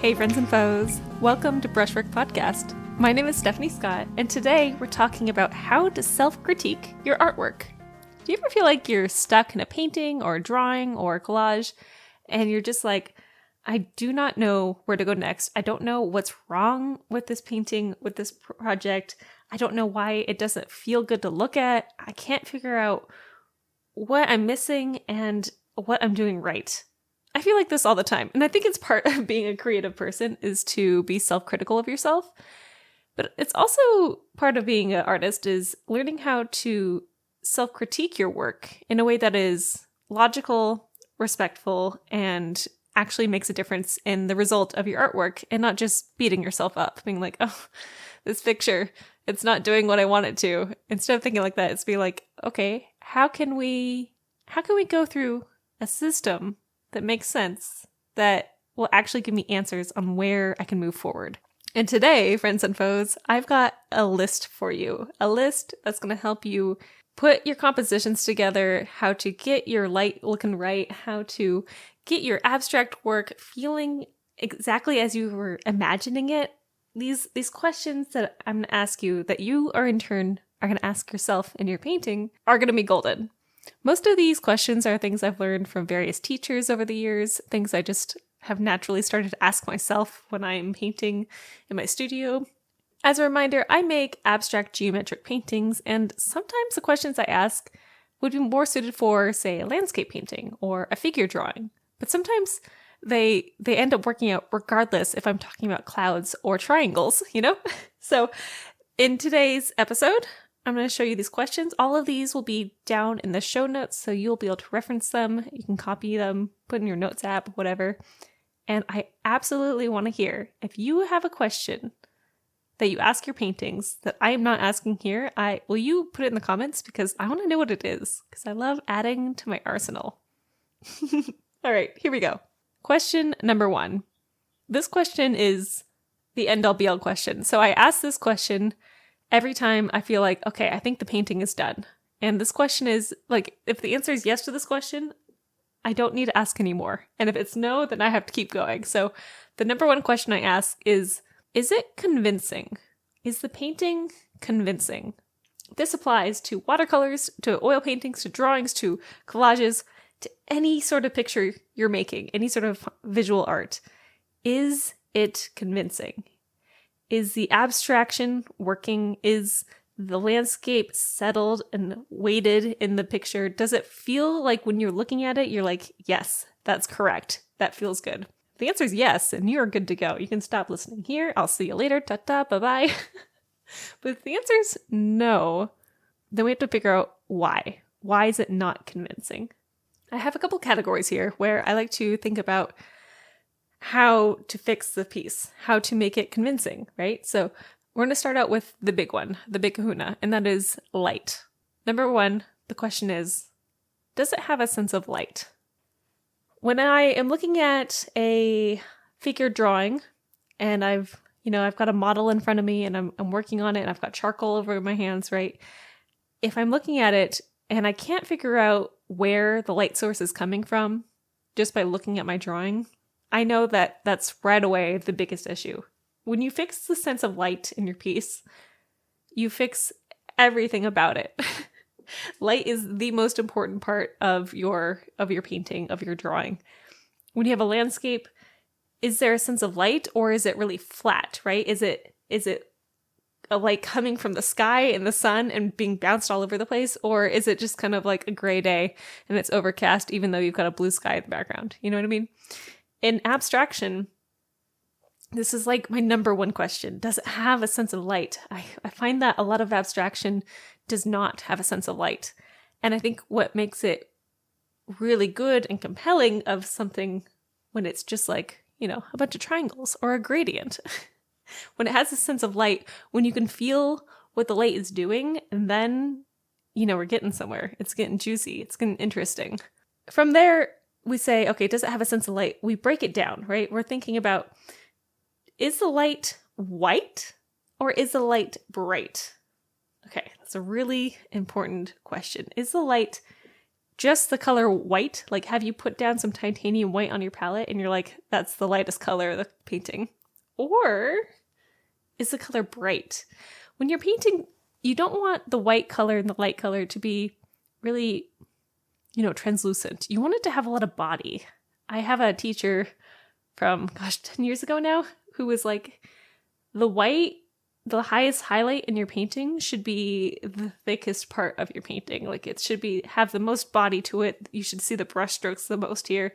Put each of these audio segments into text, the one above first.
Hey friends and foes, welcome to Brushwork Podcast. My name is Stephanie Scott, and today we're talking about how to self-critique your artwork. Do you ever feel like you're stuck in a painting or a drawing or a collage, and you're just like, I do not know where to go next. I don't know what's wrong with this painting, with this project. I don't know why it doesn't feel good to look at. I can't figure out what I'm missing and what I'm doing right. I feel like this all the time. And I think it's part of being a creative person is to be self-critical of yourself. But it's also part of being an artist is learning how to self-critique your work in a way that is logical, respectful, and actually makes a difference in the result of your artwork and not just beating yourself up, being like, oh, this picture, it's not doing what I want it to. Instead of thinking like that, it's be like, okay, how can we go through a system that makes sense, that will actually give me answers on where I can move forward. And today, friends and foes, I've got a list for you. A list that's going to help you put your compositions together, how to get your light looking right, how to get your abstract work feeling exactly as you were imagining it. These questions that I'm going to ask you, that you are in turn are going to ask yourself in your painting, are going to be golden. Most of these questions are things I've learned from various teachers over the years, things I just have naturally started to ask myself when I'm painting in my studio. As a reminder, I make abstract geometric paintings, and sometimes the questions I ask would be more suited for, say, a landscape painting or a figure drawing. But sometimes they end up working out regardless if I'm talking about clouds or triangles, you know? So in today's episode, I'm going to show you these questions. All of these will be down in the show notes, so you'll be able to reference them. You can copy them, put in your notes app, whatever. And I absolutely want to hear, if you have a question that you ask your paintings that I am not asking here, will you put it in the comments? Because I want to know what it is, because I love adding to my arsenal. All right, here we go. Question number 1. This question is the end-all be-all question. So I ask this question every time I feel like, okay, I think the painting is done. And this question is, like, if the answer is yes to this question, I don't need to ask anymore. And if it's no, then I have to keep going. So the number 1 question I ask is it convincing? Is the painting convincing? This applies to watercolors, to oil paintings, to drawings, to collages, to any sort of picture you're making, any sort of visual art. Is it convincing? Is the abstraction working? Is the landscape settled and weighted in the picture? Does it feel like when you're looking at it, you're like, yes, that's correct. That feels good. If the answer is yes, and you're good to go. You can stop listening here. I'll see you later. Ta-ta, bye-bye. But if the answer is no, then we have to figure out why. Why is it not convincing? I have a couple categories here where I like to think about how to fix the piece, how to make it convincing, right? So we're going to start out with the big one, the big kahuna, and that is light. Number 1, the question is, does it have a sense of light? When I am looking at a figure drawing and I've got a model in front of me and I'm working on it and I've got charcoal over my hands, right? If I'm looking at it and I can't figure out where the light source is coming from just by looking at my drawing, I know that that's right away the biggest issue. When you fix the sense of light in your piece, you fix everything about it. Light is the most important part of your painting, of your drawing. When you have a landscape, is there a sense of light or is it really flat, right? Is it a light coming from the sky and the sun and being bounced all over the place? Or is it just kind of like a gray day and it's overcast even though you've got a blue sky in the background? You know what I mean? In abstraction, this is like my number 1 question. Does it have a sense of light? I find that a lot of abstraction does not have a sense of light. And I think what makes it really good and compelling of something when it's just like, a bunch of triangles or a gradient, when it has a sense of light, when you can feel what the light is doing, and then, we're getting somewhere. It's getting juicy. It's getting interesting. From there, we say, okay, does it have a sense of light? We break it down, right? We're thinking about, is the light white or is the light bright? Okay, that's a really important question. Is the light just the color white? Like, have you put down some titanium white on your palette and you're like, that's the lightest color of the painting? Or is the color bright? When you're painting, you don't want the white color and the light color to be really, translucent. You want it to have a lot of body. I have a teacher from, 10 years ago now, who was like, the highest highlight in your painting should be the thickest part of your painting. Like, it should have the most body to it. You should see the brush strokes the most here.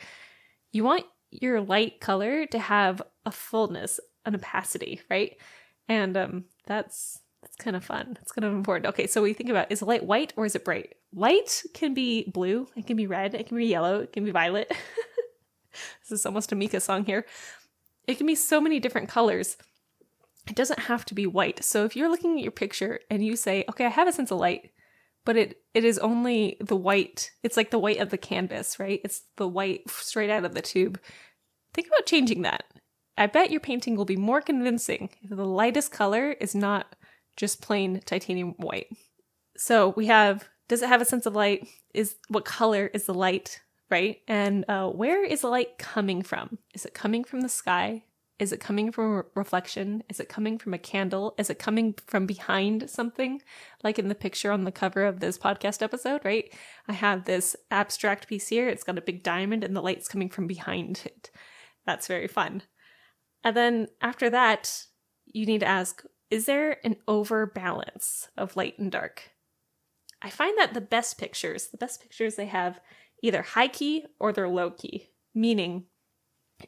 You want your light color to have a fullness, an opacity, right? And that's kind of fun. It's kind of important. Okay, so we think about, is the light white or is it bright? Light can be blue, it can be red, it can be yellow, it can be violet. This is almost a Mika song here. It can be so many different colors. It doesn't have to be white. So if you're looking at your picture and you say, okay, I have a sense of light, but it is only the white. It's like the white of the canvas, right? It's the white straight out of the tube. Think about changing that. I bet your painting will be more convincing if the lightest color is not just plain titanium white. So we have, does it have a sense of light? What color is the light, right? And where is the light coming from? Is it coming from the sky? Is it coming from a reflection? Is it coming from a candle? Is it coming from behind something? Like in the picture on the cover of this podcast episode, right? I have this abstract piece here. It's got a big diamond and the light's coming from behind it. That's very fun. And then after that, you need to ask, is there an overbalance of light and dark? I find that the best pictures, they have either high key or they're low key, meaning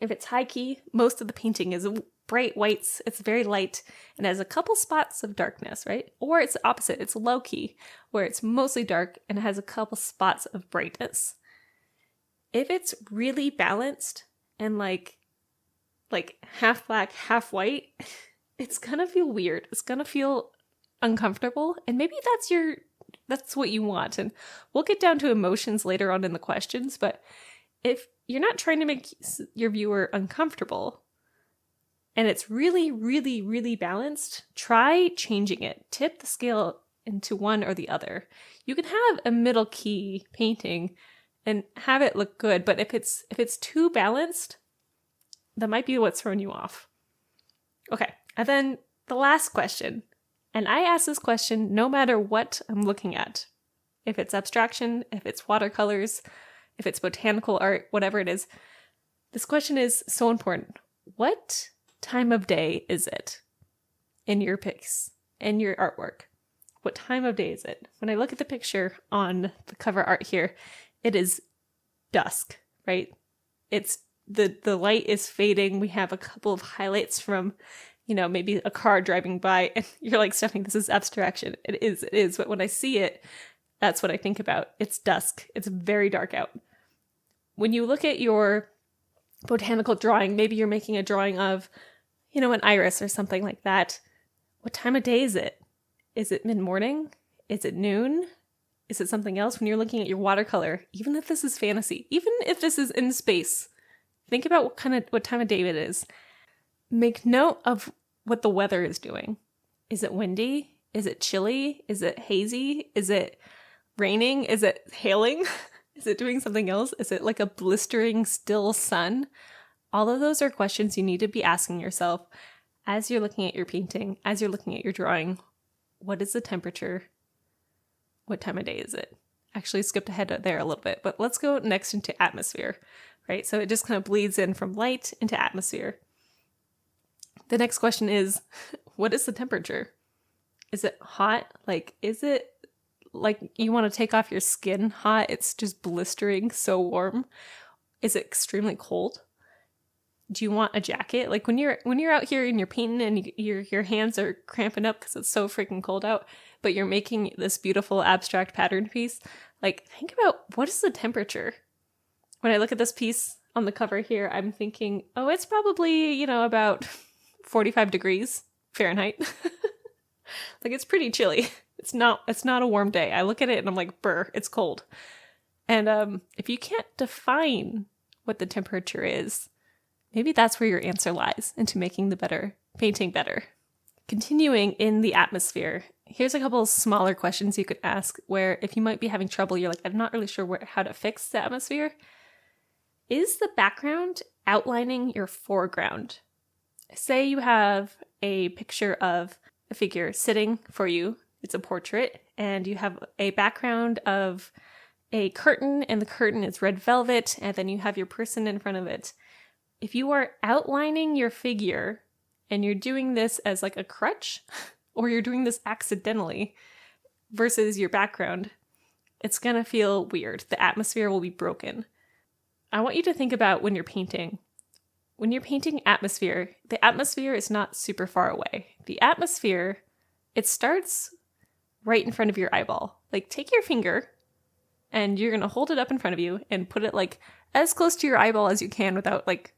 if it's high key, most of the painting is bright whites, it's very light, and has a couple spots of darkness, right? Or it's the opposite, it's low key, where it's mostly dark and it has a couple spots of brightness. If it's really balanced and like half black, half white, it's gonna feel weird. It's gonna feel uncomfortable, and maybe that's what you want. And we'll get down to emotions later on in the questions, but if you're not trying to make your viewer uncomfortable and it's really, really, really balanced, try changing it. Tip the scale into one or the other. You can have a middle key painting and have it look good, but if it's too balanced, that might be what's throwing you off. Okay, and then the last question, and I ask this question no matter what I'm looking at. If it's abstraction, if it's watercolors, if it's botanical art, whatever it is, this question is so important. What time of day is it in your pics, in your artwork? What time of day is it? When I look at the picture on the cover art here, it is dusk, right? It's the light is fading. We have a couple of highlights from, maybe a car driving by, and you're like, Stephanie, this is abstraction. It is. But when I see it, that's what I think about. It's dusk. It's very dark out. When you look at your botanical drawing, maybe you're making a drawing of, an iris or something like that. What time of day is it? Is it mid-morning? Is it noon? Is it something else? When you're looking at your watercolor, even if this is fantasy, even if this is in space, think about what time of day it is. Make note of what the weather is doing. Is it windy? Is it chilly? Is it hazy? Is it raining? Is it hailing? Is it doing something else? Is it like a blistering still sun? All of those are questions you need to be asking yourself as you're looking at your painting, as you're looking at your drawing. What is the temperature? What time of day is it? Actually skipped ahead there a little bit, but let's go next into atmosphere, right? So it just kind of bleeds in from light into atmosphere. The next question is, what is the temperature? Is it hot? Is it like you want to take off your skin hot? It's just blistering, so warm. Is it extremely cold? Do you want a jacket? Like when you're out here and you're painting and your hands are cramping up because it's so freaking cold out, but you're making this beautiful abstract pattern piece, think about what is the temperature? When I look at this piece on the cover here, I'm thinking, oh, it's probably, about 45 degrees Fahrenheit. It's pretty chilly. It's not a warm day. I look at it and I'm like, brr, it's cold. And if you can't define what the temperature is, maybe that's where your answer lies into making the painting better. Continuing in the atmosphere, here's a couple of smaller questions you could ask where if you might be having trouble, you're like, I'm not really sure how to fix the atmosphere. Is the background outlining your foreground? Say you have a picture of a figure sitting for you. It's a portrait, and you have a background of a curtain, and the curtain is red velvet, and then you have your person in front of it. If you are outlining your figure, and you're doing this as like a crutch, or you're doing this accidentally versus your background, it's gonna feel weird. The atmosphere will be broken. I want you to think about when you're painting. When you're painting atmosphere, the atmosphere is not super far away. The atmosphere, it starts right in front of your eyeball. Like, take your finger and you're gonna hold it up in front of you and put it like as close to your eyeball as you can without like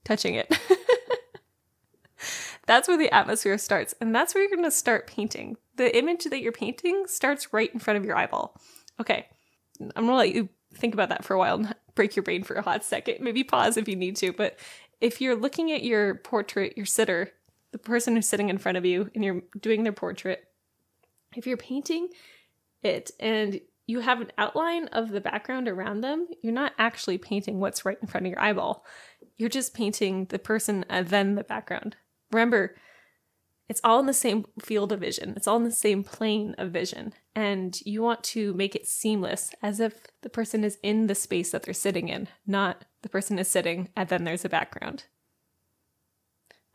touching it. That's where the atmosphere starts, and that's where you're gonna start painting. The image that you're painting starts right in front of your eyeball. Okay, I'm gonna let you think about that for a while and break your brain for a hot second. Maybe pause if you need to, but if you're looking at your portrait, your sitter, the person who's sitting in front of you, and you're doing their portrait, if you're painting it and you have an outline of the background around them, you're not actually painting what's right in front of your eyeball. You're just painting the person and then the background. Remember, it's all in the same field of vision. It's all in the same plane of vision. And you want to make it seamless, as if the person is in the space that they're sitting in, not the person is sitting and then there's a background.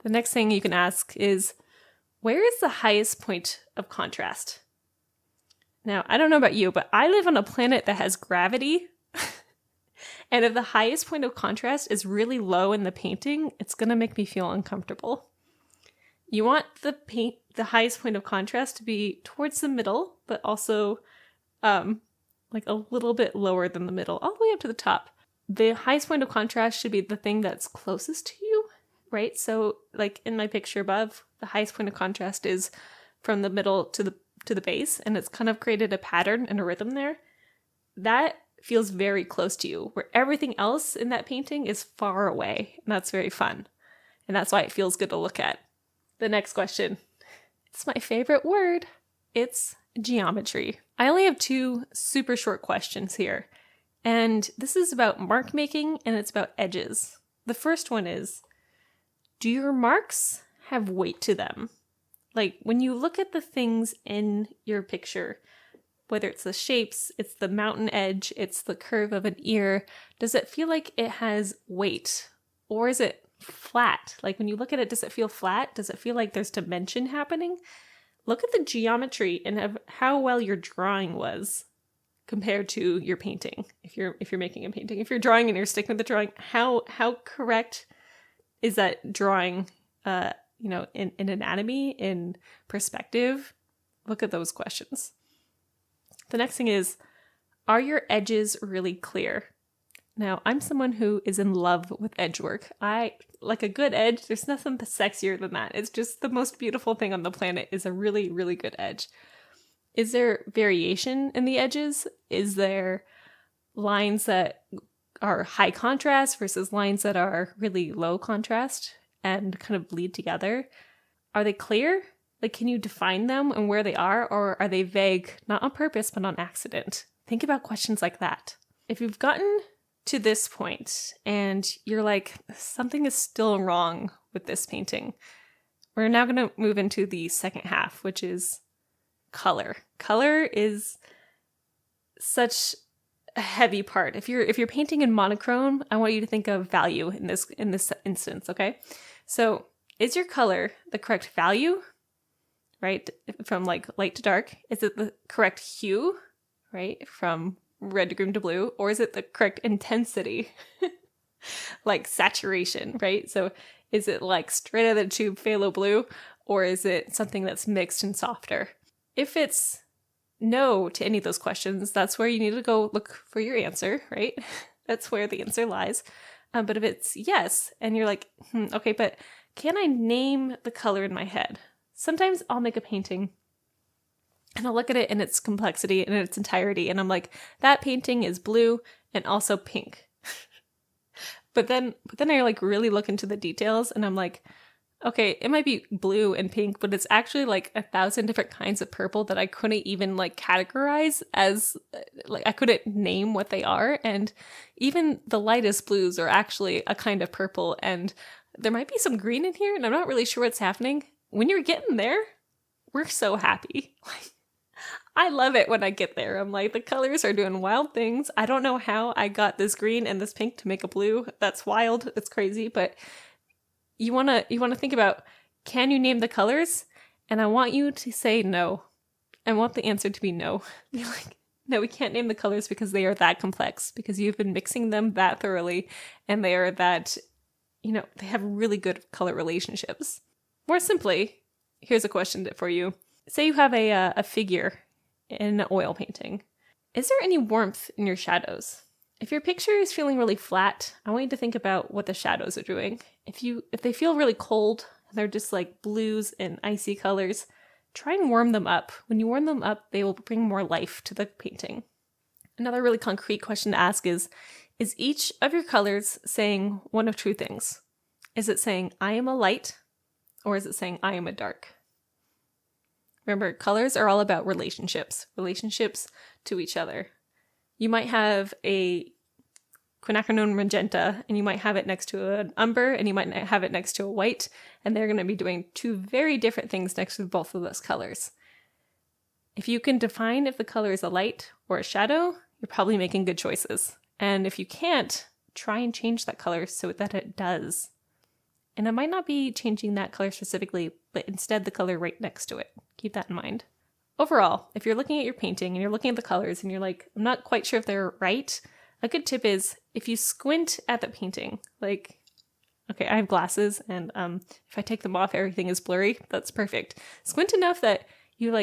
The next thing you can ask is, where is the highest point of contrast? Now, I don't know about you, but I live on a planet that has gravity. And if the highest point of contrast is really low in the painting, it's going to make me feel uncomfortable. You want the highest point of contrast to be towards the middle, but also like a little bit lower than the middle, all the way up to the top. The highest point of contrast should be the thing that's closest to you, right? So like in my picture above, the highest point of contrast is from the middle to the base, and it's kind of created a pattern and a rhythm there. That feels very close to you, where everything else in that painting is far away, and that's very fun. And that's why it feels good to look at. The next question. It's my favorite word. It's geometry. I only have 2 super short questions here. And this is about mark making and it's about edges. The first one is, do your marks have weight to them? Like when you look at the things in your picture, whether it's the shapes, it's the mountain edge, it's the curve of an ear, does it feel like it has weight? Or is it flat? Like when you look at it, does it feel flat? Does it feel like there's dimension happening? Look at the geometry and of how well your drawing was compared to your painting. If you're making a painting, if you're drawing and you're sticking with the drawing, how correct is that drawing? In anatomy, in perspective? Look at those questions. The next thing is, are your edges really clear? Now, I'm someone who is in love with edge work. I like a good edge. There's nothing sexier than that. It's just the most beautiful thing on the planet is a really, really good edge. Is there variation in the edges? Is there lines that are high contrast versus lines that are really low contrast and kind of bleed together? Are they clear? Like, can you define them and where they are? Or are they vague, not on purpose, but on accident? Think about questions like that. If you've gotten to this point and you're like, something is still wrong with this painting, we're now going to move into the second half, which is color. Color is such a heavy part. If you're painting in monochrome, I want you to think of value in this instance, okay? So, is your color the correct value, right? From like light to dark? Is it the correct hue, right? From red to green to blue? Or is it the correct intensity? Like saturation, right? So is it like straight out of the tube phthalo blue? Or is it something that's mixed and softer? If it's no to any of those questions, that's where you need to go look for your answer, right? That's where the answer lies. But if it's yes, and you're like, okay, but can I name the color in my head? Sometimes I'll make a painting and I'll look at it in its complexity and in its entirety, and I'm like, that painting is blue and also pink. But then I like really look into the details and I'm like, Okay, it might be blue and pink, but it's actually like 1,000 different kinds of purple that I couldn't even like categorize as like I couldn't name what they are. And even the lightest blues are actually a kind of purple. And there might be some green in here, and I'm not really sure what's happening. When you're getting there, we're so happy. I love it when I get there. I'm like, the colors are doing wild things. I don't know how I got this green and this pink to make a blue. That's wild. It's crazy, but you want to think about, can you name the colors? And I want you to say no. I want the answer to be no. Be like, no, we can't name the colors because they are that complex, because you've been mixing them that thoroughly, and they are that, they have really good color relationships. More simply, here's a question for you. Say you have a figure in an oil painting. Is there any warmth in your shadows? If your picture is feeling really flat, I want you to think about what the shadows are doing. If they feel really cold, and they're just like blues and icy colors, try and warm them up. When you warm them up, they will bring more life to the painting. Another really concrete question to ask is each of your colors saying one of two things? Is it saying, I am a light, or is it saying, I am a dark? Remember, colors are all about relationships to each other. You might have a quinacridone magenta, and you might have it next to an umber, and you might have it next to a white, and they're going to be doing two very different things next to both of those colors. If you can define if the color is a light or a shadow, you're probably making good choices. And if you can't, try and change that color so that it does. And it might not be changing that color specifically, but instead the color right next to it. Keep that in mind. Overall, if you're looking at your painting and you're looking at the colors and you're like, I'm not quite sure if they're right, a good tip is if you squint at the painting, like, okay, I have glasses, and if I take them off, everything is blurry. That's perfect. Squint enough that you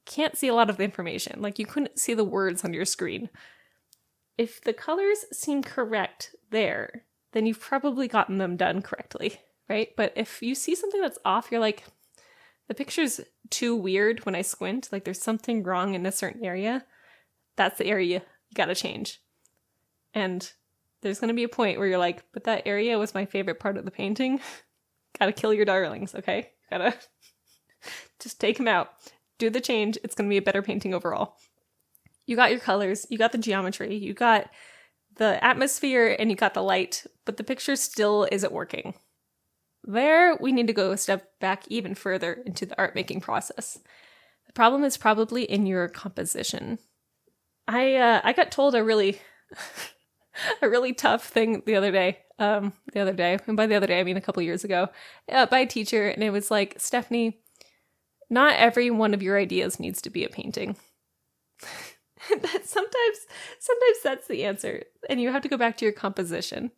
can't see a lot of the information. Like, you couldn't see the words on your screen. If the colors seem correct there, then you've probably gotten them done correctly, right? But if you see something that's off, you're like, the picture's too weird when I squint, like there's something wrong in a certain area, that's the area you gotta change. And there's gonna be a point where you're like, but that area was my favorite part of the painting. Gotta kill your darlings, okay? Gotta just take them out. Do the change. It's gonna be a better painting overall. You got your colors, you got the geometry, you got the atmosphere, and you got the light, but the picture still isn't working. There, we need to go a step back even further into the art making process. The problem is probably in your composition. I got told a really tough thing the other day, and by the other day I mean a couple years ago, by a teacher, and it was like, Stephanie, not every one of your ideas needs to be a painting. Sometimes that's the answer, and you have to go back to your composition.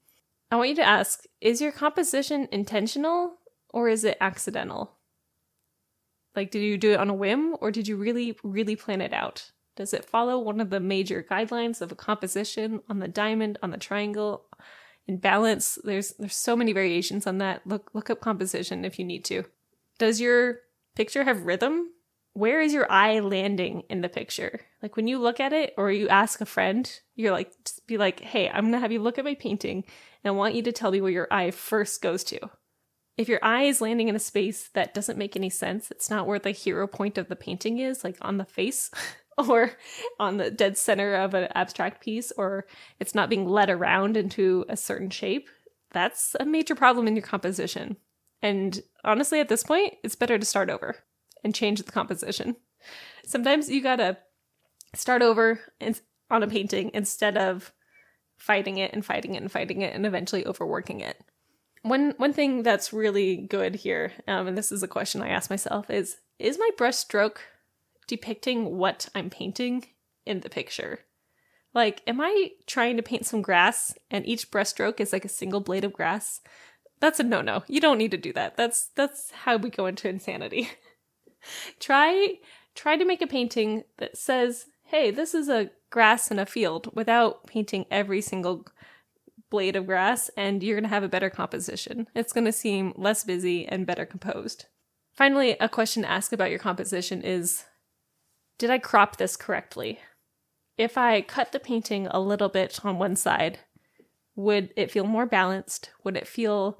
I want you to ask, is your composition intentional or is it accidental? Like, did you do it on a whim, or did you really, really plan it out? Does it follow one of the major guidelines of a composition on the diamond, on the triangle, in balance? There's so many variations on that. Look up composition if you need to. Does your picture have rhythm? Where is your eye landing in the picture? Like, when you look at it or you ask a friend, you're like, just be like, hey, I'm going to have you look at my painting and I want you to tell me where your eye first goes to. If your eye is landing in a space that doesn't make any sense, it's not where the hero point of the painting is, like on the face or on the dead center of an abstract piece, or it's not being led around into a certain shape, that's a major problem in your composition. And honestly, at this point, it's better to start over and change the composition. Sometimes you gotta start over on a painting instead of fighting it and eventually overworking it. One thing that's really good here, and this is a question I ask myself, is my brush stroke depicting what I'm painting in the picture? Like, am I trying to paint some grass and each brush stroke is like a single blade of grass? That's a no-no. You don't need to do that. That's how we go into insanity. Try to make a painting that says, hey, this is a grass in a field, without painting every single blade of grass, and you're going to have a better composition. It's going to seem less busy and better composed. Finally, a question to ask about your composition is, did I crop this correctly? If I cut the painting a little bit on one side, would it feel more balanced? Would it feel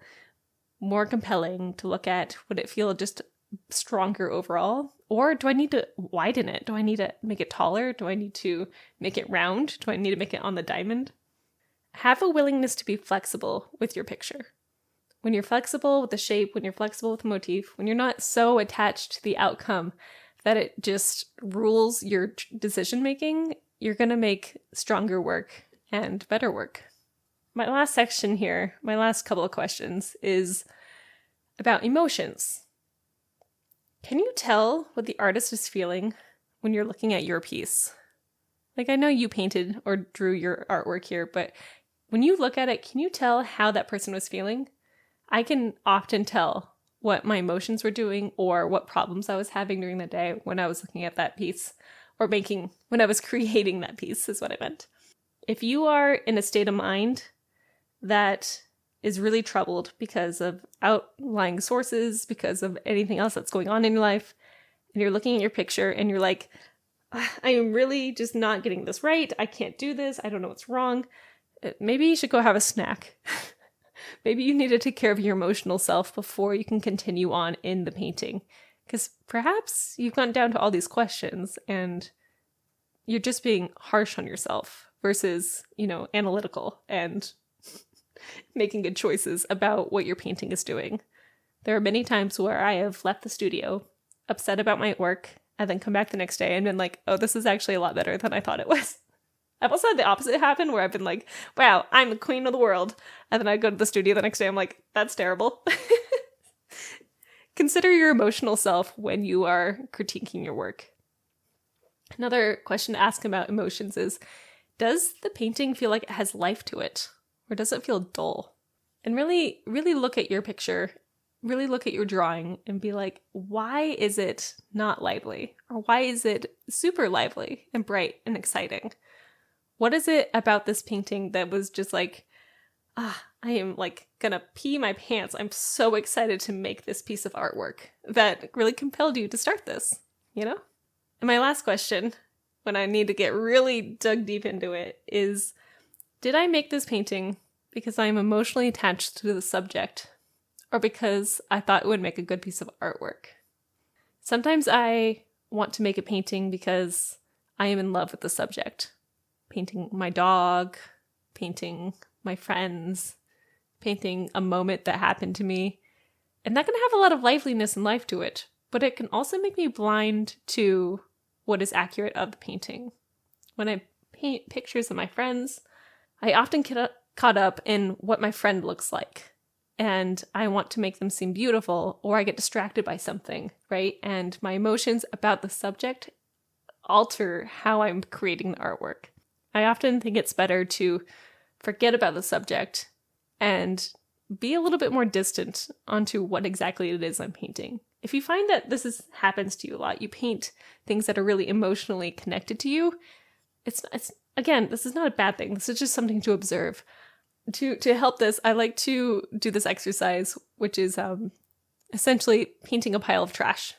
more compelling to look at? Would it feel just stronger overall? Or do I need to widen it? Do I need to make it taller? Do I need to make it round? Do I need to make it on the diamond? Have a willingness to be flexible with your picture. When you're flexible with the shape, when you're flexible with the motif, when you're not so attached to the outcome that it just rules your decision making, you're going to make stronger work and better work. My last section here, my last couple of questions, is about emotions. Can you tell what the artist is feeling when you're looking at your piece? Like, I know you painted or drew your artwork here, but when you look at it, can you tell how that person was feeling? I can often tell what my emotions were doing or what problems I was having during the day when I was looking at that piece, or when I was creating that piece is what I meant. If you are in a state of mind that is really troubled because of outlying sources, because of anything else that's going on in your life, and you're looking at your picture and you're like, I am really just not getting this right. I can't do this. I don't know what's wrong. Maybe you should go have a snack. Maybe you need to take care of your emotional self before you can continue on in the painting. Because perhaps you've gone down to all these questions and you're just being harsh on yourself versus, analytical and making good choices about what your painting is doing. There are many times where I have left the studio upset about my work and then come back the next day and been like, oh, this is actually a lot better than I thought it was. I've also had the opposite happen where I've been like, wow, I'm the queen of the world. And then I go to the studio the next day, I'm like, that's terrible. Consider your emotional self when you are critiquing your work. Another question to ask about emotions is, does the painting feel like it has life to it? Or does it feel dull? And really, really look at your picture, really look at your drawing and be like, why is it not lively? Or why is it super lively and bright and exciting? What is it about this painting that was just like, I am like gonna pee my pants. I'm so excited to make this piece of artwork that really compelled you to start this, And my last question, when I need to get really dug deep into it, is, did I make this painting because I am emotionally attached to the subject or because I thought it would make a good piece of artwork? Sometimes I want to make a painting because I am in love with the subject. Painting my dog, painting my friends, painting a moment that happened to me. And that can have a lot of liveliness and life to it, but it can also make me blind to what is accurate of the painting. When I paint pictures of my friends, I often get caught up in what my friend looks like. And I want to make them seem beautiful, or I get distracted by something, right? And my emotions about the subject alter how I'm creating the artwork. I often think it's better to forget about the subject and be a little bit more distant onto what exactly it is I'm painting. If you find that happens to you a lot, you paint things that are really emotionally connected to you, it's again, this is not a bad thing. This is just something to observe. To help this, I like to do this exercise, which is essentially painting a pile of trash.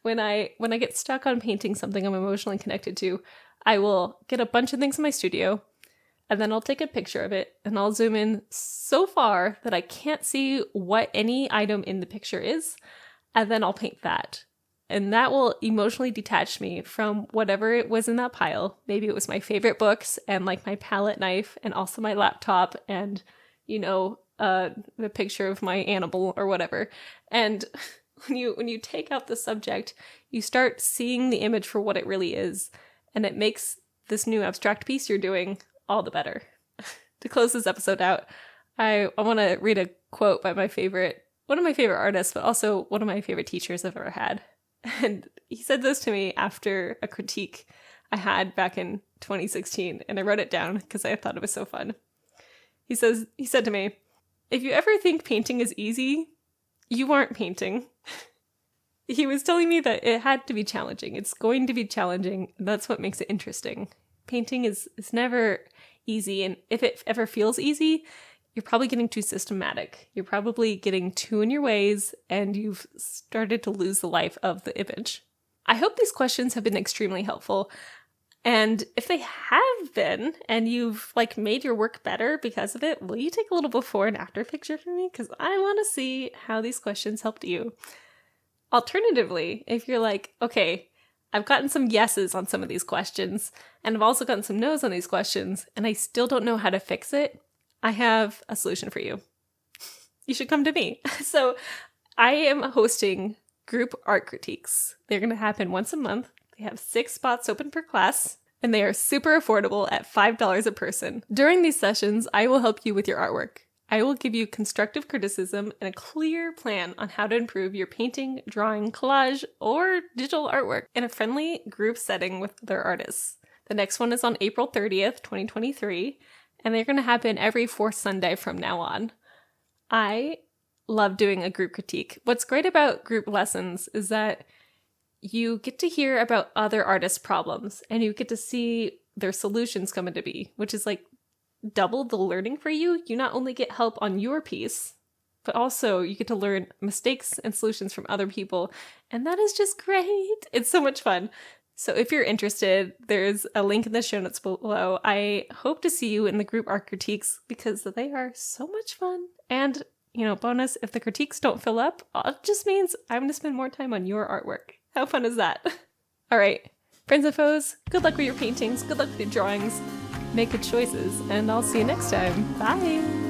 When I get stuck on painting something I'm emotionally connected to, I will get a bunch of things in my studio, and then I'll take a picture of it, and I'll zoom in so far that I can't see what any item in the picture is, and then I'll paint that. And that will emotionally detach me from whatever it was in that pile. Maybe it was my favorite books and like my palette knife and also my laptop and, the picture of my animal or whatever. And when you take out the subject, you start seeing the image for what it really is. And it makes this new abstract piece you're doing all the better. To close this episode out, I want to read a quote by one of my favorite artists, but also one of my favorite teachers I've ever had. And he said this to me after a critique I had back in 2016, and I wrote it down because I thought it was so fun. He said to me, "If you ever think painting is easy, you aren't painting." He was telling me that it had to be challenging. It's going to be challenging. And that's what makes it interesting. Painting is never easy. And if it ever feels easy, you're probably getting too systematic. You're probably getting too in your ways, and you've started to lose the life of the image. I hope these questions have been extremely helpful. And if they have been, and you've like made your work better because of it, will you take a little before and after picture for me? Because I want to see how these questions helped you. Alternatively, if you're like, okay, I've gotten some yeses on some of these questions, and I've also gotten some no's on these questions, and I still don't know how to fix it, I have a solution for you. You should come to me. So I am hosting group art critiques. They're going to happen once a month. They have 6 spots open per class, and they are super affordable at $5 a person. During these sessions, I will help you with your artwork. I will give you constructive criticism and a clear plan on how to improve your painting, drawing, collage, or digital artwork in a friendly group setting with other artists. The next one is on April 30th, 2023, and they're going to happen every 4th Sunday from now on. I love doing a group critique. What's great about group lessons is that you get to hear about other artists' problems and you get to see their solutions come into be, which is like double the learning for you. You not only get help on your piece, but also you get to learn mistakes and solutions from other people. And that is just great. It's so much fun. So if you're interested, there's a link in the show notes below. I hope to see you in the group art critiques because they are so much fun. And, bonus, if the critiques don't fill up, it just means I'm going to spend more time on your artwork. How fun is that? All right, friends and foes, good luck with your paintings. Good luck with your drawings. Make good choices, and I'll see you next time. Bye!